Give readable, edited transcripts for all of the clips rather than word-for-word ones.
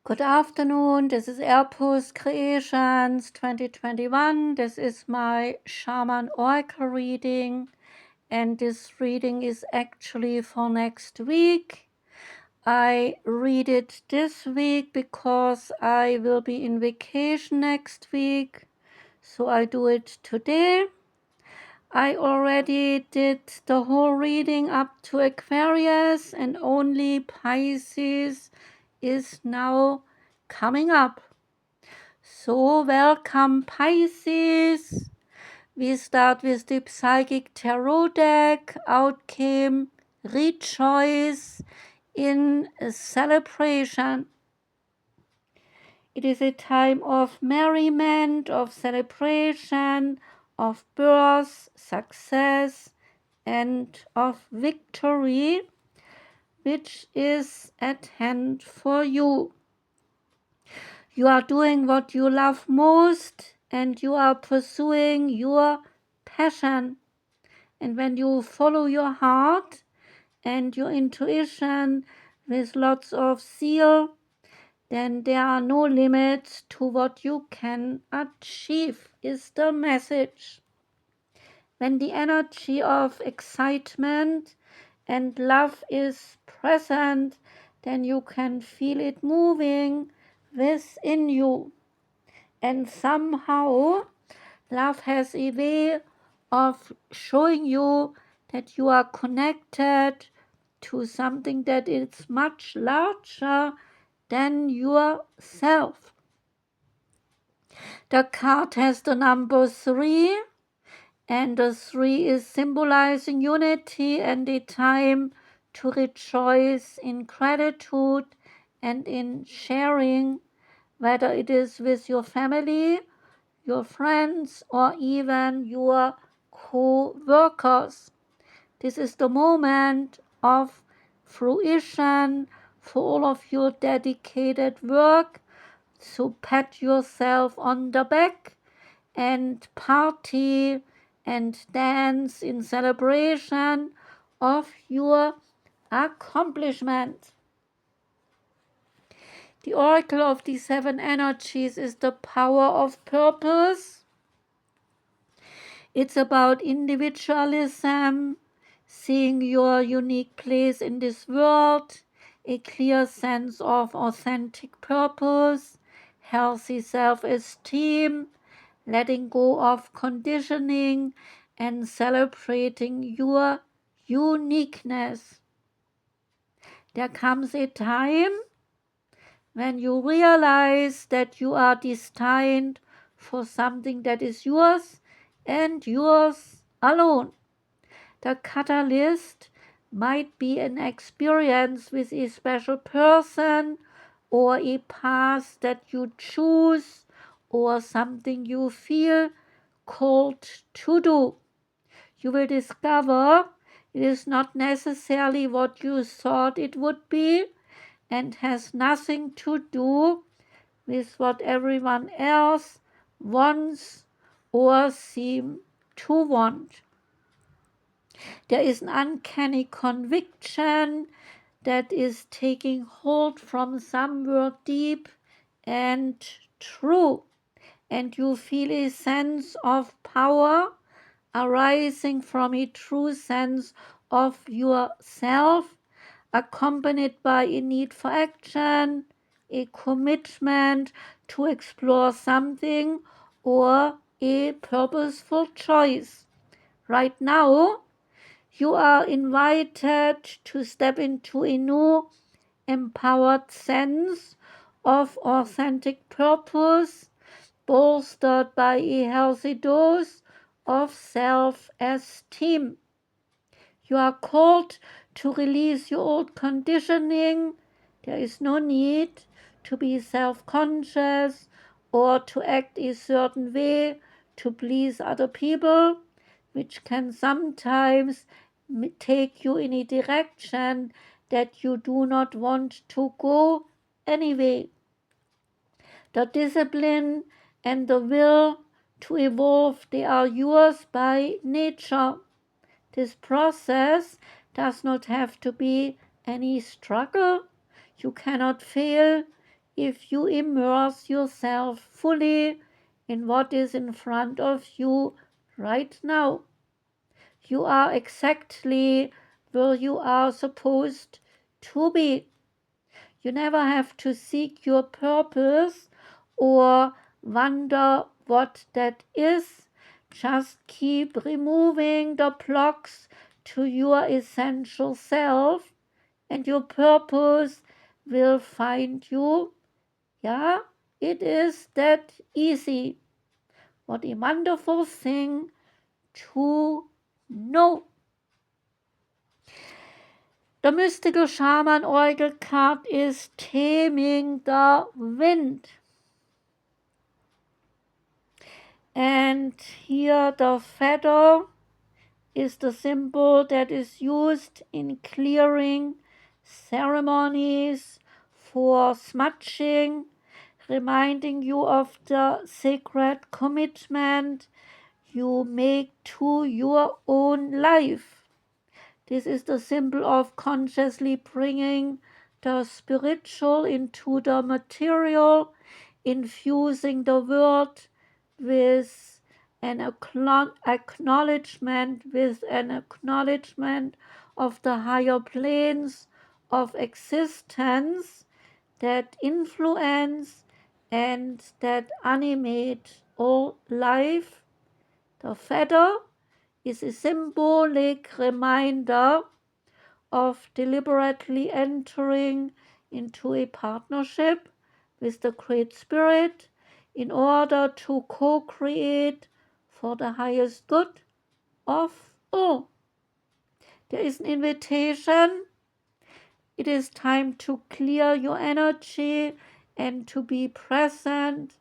Good afternoon, this is Airpost Creations 2021. This is my Shaman Oracle reading, and this reading is actually for next week. I read it this week because I will be in vacation next week, so I do it today. I already did the whole reading up to Aquarius, and only Pisces is now coming up. So welcome Pisces. We start with the Psychic Tarot deck. Out came Rejoice in celebration. It is a time of merriment, of celebration, of birth, success, and of victory, which is at hand for you. You are doing what you love most, and you are pursuing your passion. And when you follow your heart and your intuition with lots of zeal, then there are no limits to what you can achieve, is the message. When the energy of excitement and love is present, then you can feel it moving within you. And somehow love has a way of showing you that you are connected to something that is much larger than yourself. The card has the number 3, and the 3 is symbolizing unity and a time to rejoice in gratitude and in sharing, whether it is with your family, your friends, or even your co-workers. This is the moment of fruition for all of your dedicated work. So pat yourself on the back and party and dance in celebration of your accomplishment. The oracle of the 7 energies is the power of purpose. It's about individualism, seeing your unique place in this world, a clear sense of authentic purpose, healthy self-esteem, letting go of conditioning, and celebrating your uniqueness. There comes a time when you realize that you are destined for something that is yours and yours alone. The catalyst might be an experience with a special person, or a path that you choose, or something you feel called to do. You will discover it is not necessarily what you thought it would be, and has nothing to do with what everyone else wants or seem to want. There is an uncanny conviction that is taking hold from somewhere deep and true, and you feel a sense of power arising from a true sense of yourself, accompanied by a need for action, a commitment to explore something, or a purposeful choice. Right now, you are invited to step into a new, empowered sense of authentic purpose, bolstered by a healthy dose of self-esteem. You are called to release your old conditioning. There is no need to be self-conscious or to act a certain way to please other people, which can sometimes take you in a direction that you do not want to go anyway. The discipline and the will to evolve, they are yours by nature. This process does not have to be any struggle. You cannot fail. if you immerse yourself fully in what is in front of you right now. You are exactly where you are supposed to be. You never have to seek your purpose or wonder what that is. Just keep removing the blocks to your essential self, and your purpose will find you. Yeah, it is that easy. What a wonderful thing to know. The mystical shaman oracle card is Taming the Wind. And here the feather is the symbol that is used in clearing ceremonies for smudging, reminding you of the sacred commitment you make to your own life. This is the symbol of consciously bringing the spiritual into the material, infusing the world with an acknowledgement of the higher planes of existence that influence and that animate all life. The feather is a symbolic reminder of deliberately entering into a partnership with the Great Spirit in order to co-create for the highest good of all. There is an invitation. It is time to clear your energy and to be present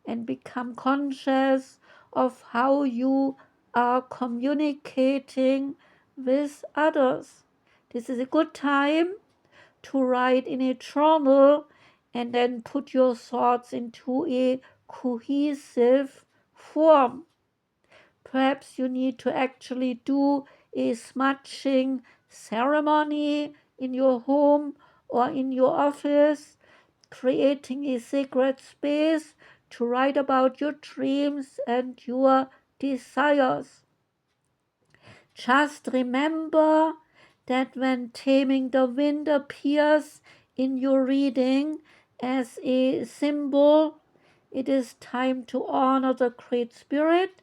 and become conscious of how you are communicating with others. This is a good time to write in a journal and then put your thoughts into a cohesive form. Perhaps you need to actually do a smudging ceremony in your home or in your office, creating a sacred space to write about your dreams and your desires. Just remember that when Taming the Wind appears in your reading as a symbol, it is time to honor the Great Spirit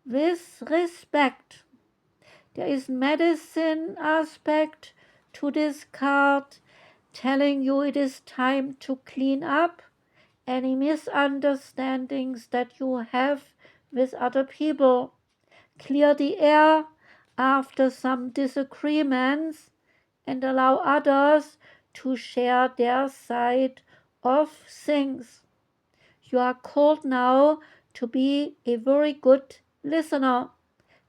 with respect. There is medicine aspect to this card, telling you it is time to clean up any misunderstandings that you have with other people. Clear the air after some disagreements and allow others to share their side of things. You are called now to be a very good listener.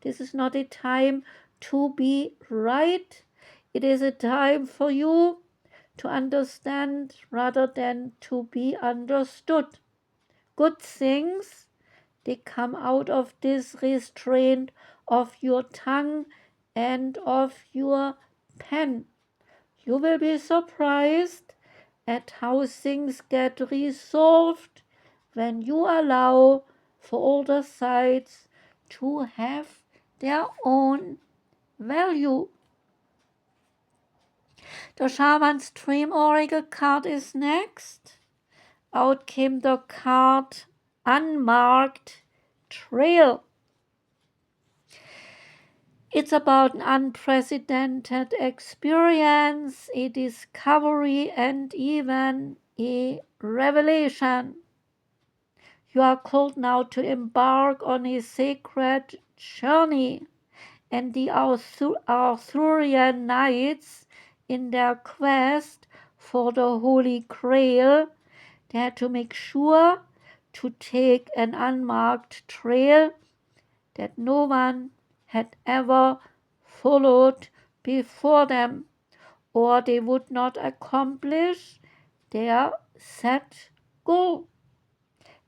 This is not a time to be right. It is a time for you to understand rather than to be understood. Good things, they come out of this restraint of your tongue and of your pen. You will be surprised at how things get resolved when you allow for all the sides to have their own value. The Shaman's Dream Oracle card is next. Out came the card Unmarked Trail. It's about an unprecedented experience, a discovery, and even a revelation. You are called now to embark on a sacred journey, and the Arthurian knights, in their quest for the Holy Grail, they had to make sure to take an unmarked trail that no one had ever followed before them, or they would not accomplish their set goal.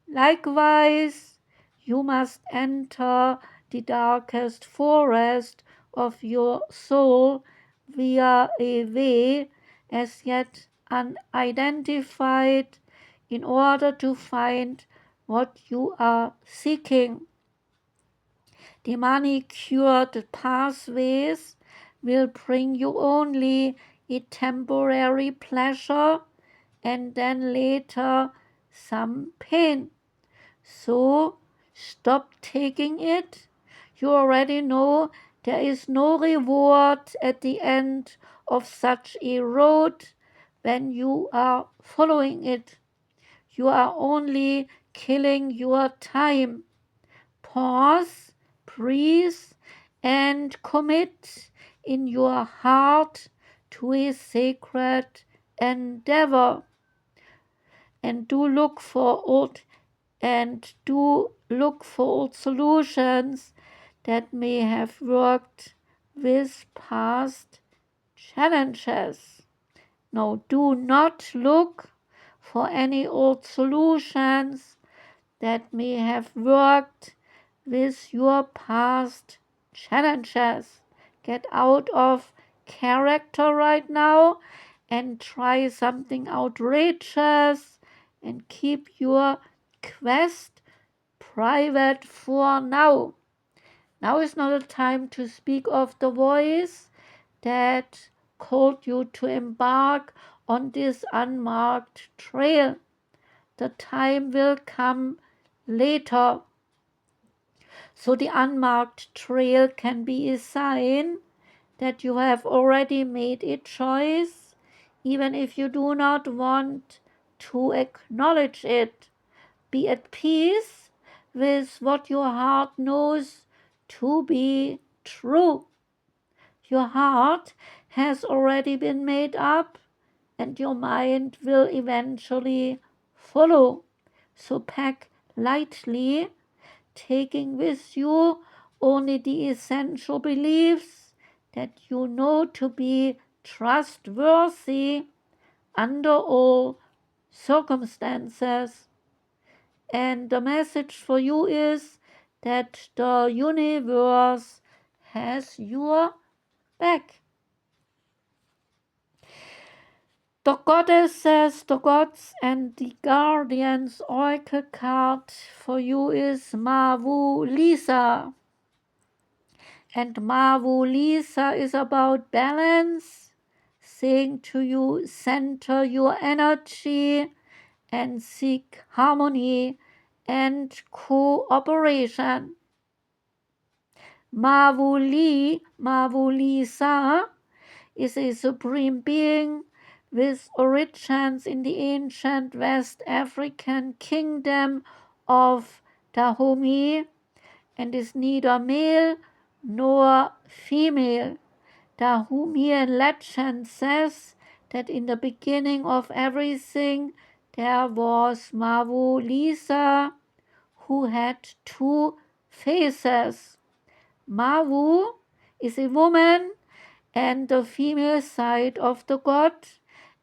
Likewise, you must enter the darkest forest of your soul via a way as yet unidentified, in order to find what you are seeking. The manicured pathways will bring you only a temporary pleasure and then later some pain. So stop taking it. You already know there is no reward at the end of such a road when you are following it. You are only killing your time. Pause, breathe, and commit in your heart to a sacred endeavor. And do look for old solutions that may have worked with past challenges. No, do not look for any old solutions that may have worked with your past challenges. Get out of character right now and try something outrageous and keep your quest private for now. Now is not a time to speak of the voice that called you to embark on this unmarked trail. The time will come later. So the unmarked trail can be a sign that you have already made a choice, even if you do not want to acknowledge it. Be at peace with what your heart knows to be true. Your heart has already been made up, and your mind will eventually follow. So pack lightly, taking with you only the essential beliefs that you know to be trustworthy under all circumstances. And the message for you is that the universe has your back. The goddesses, the gods, and the guardians oracle card for you is Mawu-Lisa. And Mawu-Lisa is about balance, saying to you, center your energy and seek harmony and cooperation. Mawu-Lisa is a supreme being with origins in the ancient West African kingdom of Dahomey and is neither male nor female. Dahomean legend says that in the beginning of everything there was Mawu-Lisa, who had two faces. Mawu is a woman and the female side of the god,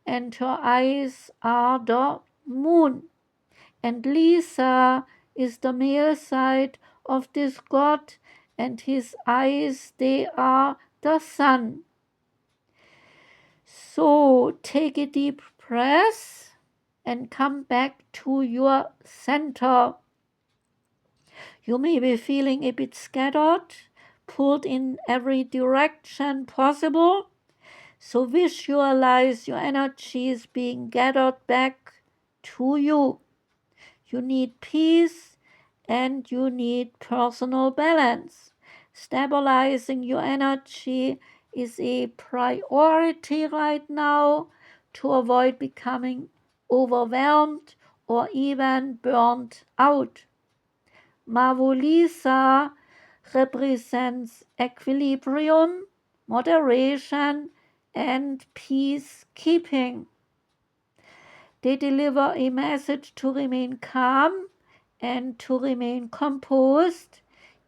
and her eyes are the moon. And Lisa is the male side of this god, and his eyes, they are the sun. So take a deep breath and come back to your center. You may be feeling a bit scattered, pulled in every direction possible. So visualize your energies being gathered back to you. You need peace and you need personal balance. Stabilizing your energy is a priority right now to avoid becoming overwhelmed or even burnt out. Mawu-Lisa represents equilibrium, moderation, and peacekeeping. They deliver a message to remain calm and to remain composed,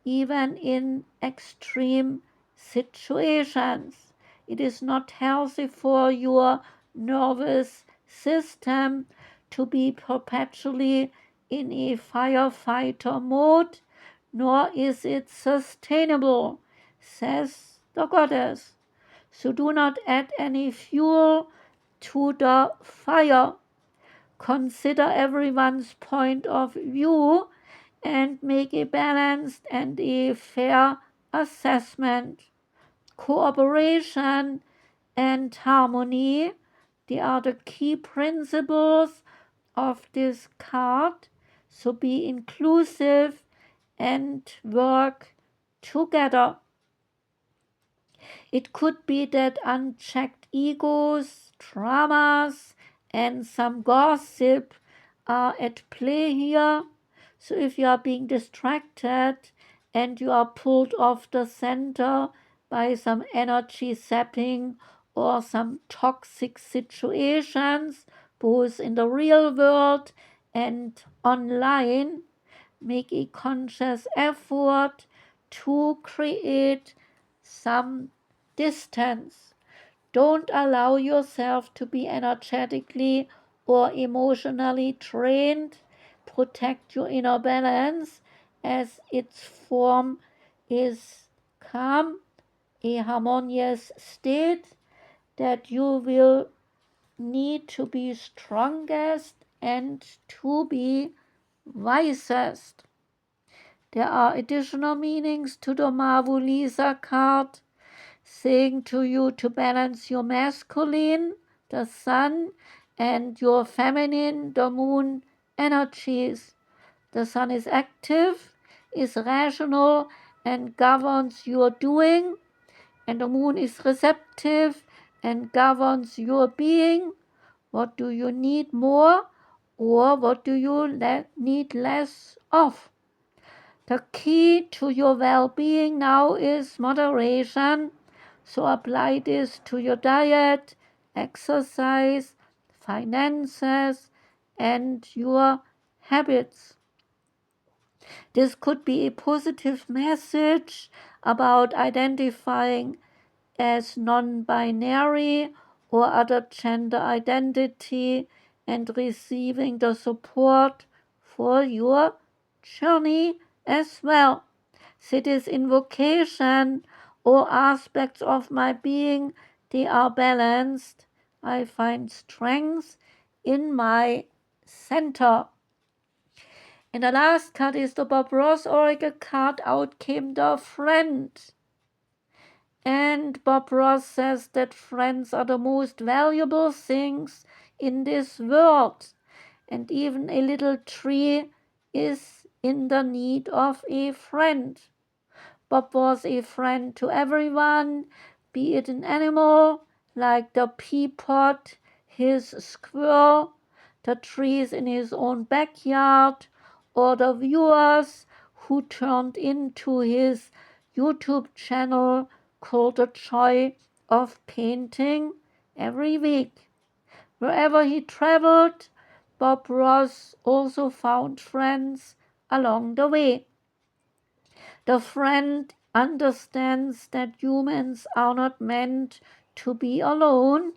even in extreme situations. It is not healthy for your nervous system to be perpetually in a firefighter mode, nor is it sustainable, says the goddess. So do not add any fuel to the fire. Consider everyone's point of view and make a balanced and a fair assessment. Cooperation and harmony, they are the key principles of this card. So be inclusive and work together. It could be that unchecked egos, dramas, and some gossip are at play here. So if you are being distracted and you are pulled off the center by some energy sapping or some toxic situations, both in the real world and online, make a conscious effort to create some distance. Don't allow yourself to be energetically or emotionally drained. Protect your inner balance as its form is calm, a harmonious state that you will need to be strongest and to be wisest. There are additional meanings to the Mawu-Lisa card, saying to you to balance your masculine, the sun, and your feminine, the moon energies. The sun is active, is rational, and governs your doing, and the moon is receptive and governs your being. What do you need more, or what do you need less of? The key to your well-being now is moderation. So apply this to your diet, exercise, finances, and your habits. This could be a positive message about identifying as non-binary or other gender identity and receiving the support for your journey as well. See, this invocation, all aspects of my being, they are balanced. I find strength in my center. And the last card is the Bob Ross Oracle card. Out came the Friend. And Bob Ross says that friends are the most valuable things in this world. And even a little tree is in the need of a friend. Bob was a friend to everyone, be it an animal like the pea pod, his squirrel, the trees in his own backyard, or the viewers who turned into his YouTube channel called The Joy of Painting every week. Wherever he traveled, Bob Ross also found friends along the way. The friend understands that humans are not meant to be alone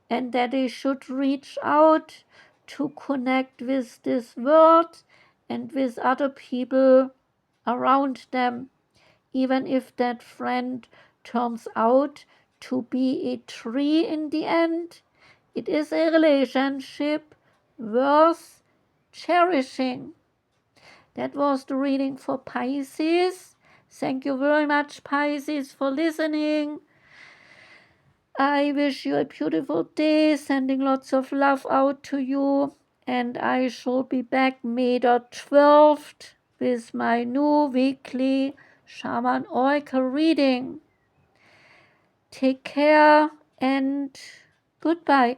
and that they should reach out to connect with this world and with other people around them, even if that friend turns out to be a tree in the end. It is a relationship worth cherishing. That was the reading for Pisces. Thank you very much, Pisces, for listening. I wish you a beautiful day, sending lots of love out to you. And I shall be back May the 12th with my new weekly Shaman Oracle reading. Take care and goodbye.